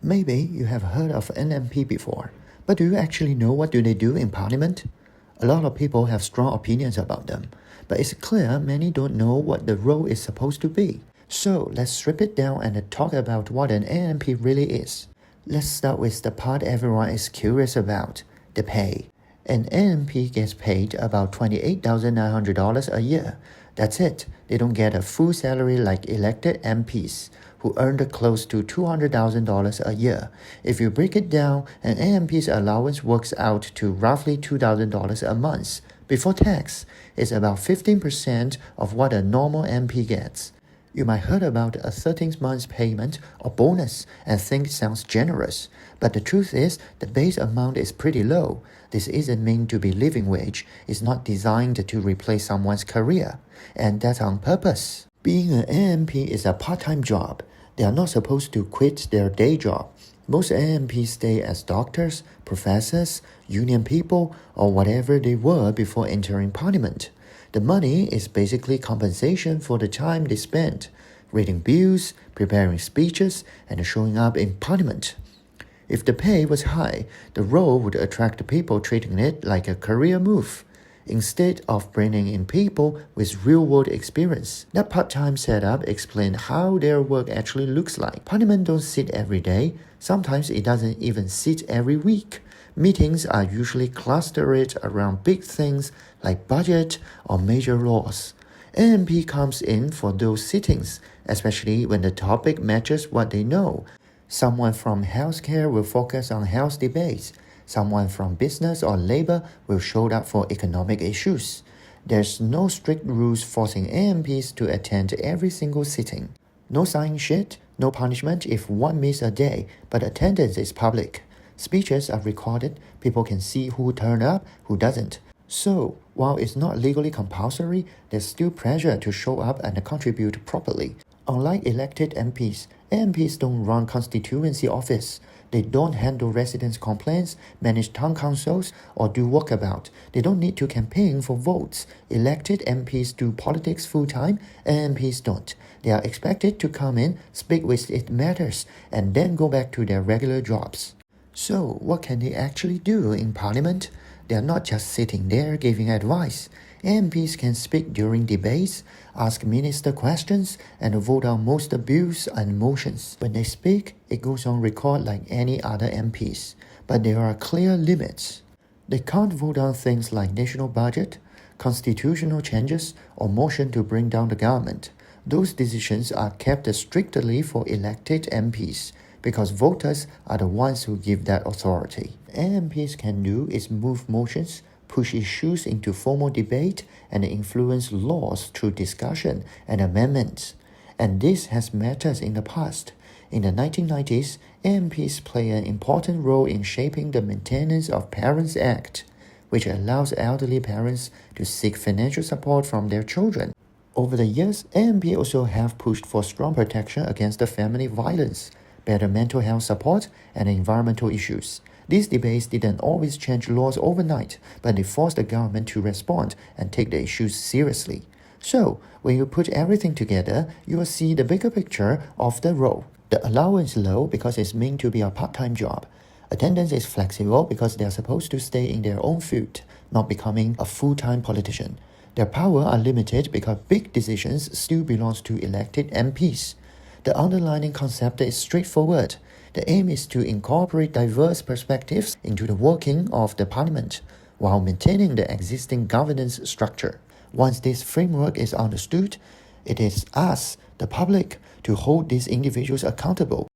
Maybe you have heard of NMP before, but do you actually know what do they do in Parliament? A lot of people have strong opinions about them, but it's clear many don't know what the role is supposed to be. So let's strip it down and talk about what an NMP really is. Let's start with the part everyone is curious about, the pay. An NMP gets paid about $28,900 a year. That's it. They don't get a full salary like elected MPs, who earned close to $200,000 a year. If you break it down, an NMP's allowance works out to roughly $2,000 a month. Before tax, it's about 15% of what a normal MP gets. You might heard about a 13th-month payment or bonus and think it sounds generous, but the truth is the base amount is pretty low. This isn't meant to be living wage. It's not designed to replace someone's career, and that's on purpose. Being an NMP is a part-time job. They are not supposed to quit their day job. Most NMPs stay as doctors, professors, union people, or whatever they were before entering Parliament. The money is basically compensation for the time they spent reading bills, preparing speeches, and showing up in Parliament. If the pay was high, the role would attract people treating it like a career move, instead of bringing in people with real-world experience. That part-time setup explains how their work actually looks like. Parliament don't sit every day. Sometimes it doesn't even sit every week. Meetings are usually clustered around big things like budget or major laws. NMP comes in for those sittings, especially when the topic matches what they know. Someone from healthcare will focus on health debates. Someone from business or labor will show up for economic issues. There's no strict rules forcing NMPs to attend every single sitting. No signing sheet, no punishment if one misses a day, but attendance is public. Speeches are recorded, people can see who turned up, who doesn't. So, while it's not legally compulsory, there's still pressure to show up and contribute properly. Unlike elected MPs, NMPs don't run constituency office. They don't handle residents' complaints, manage town councils, or do walkabout. They don't need to campaign for votes. Elected MPs do politics full-time, NMPs don't. They are expected to come in, speak with it matters, and then go back to their regular jobs. So, what can they actually do in Parliament? They are not just sitting there giving advice. MPs can speak during debates, ask minister questions, and vote on most bills and motions. When they speak, it goes on record like any other MPs. But there are clear limits. They can't vote on things like national budget, constitutional changes, or motion to bring down the government. Those decisions are kept strictly for elected MPs, because voters are the ones who give that authority. NMPs can do is move motions, push issues into formal debate, and influence laws through discussion and amendments. And this has mattered in the past. In the 1990s, NMPs play an important role in shaping the Maintenance of Parents Act, which allows elderly parents to seek financial support from their children. Over the years, NMP also have pushed for strong protection against family violence, better mental health support, and environmental issues. These debates didn't always change laws overnight, but they forced the government to respond and take the issues seriously. So, when you put everything together, you will see the bigger picture of the role. The allowance is low because it's meant to be a part-time job. Attendance is flexible because they are supposed to stay in their own field, not becoming a full-time politician. Their power are limited because big decisions still belong to elected MPs. The underlying concept is straightforward. The aim is to incorporate diverse perspectives into the working of the Parliament, while maintaining the existing governance structure. Once this framework is understood, it is us, the public, to hold these individuals accountable.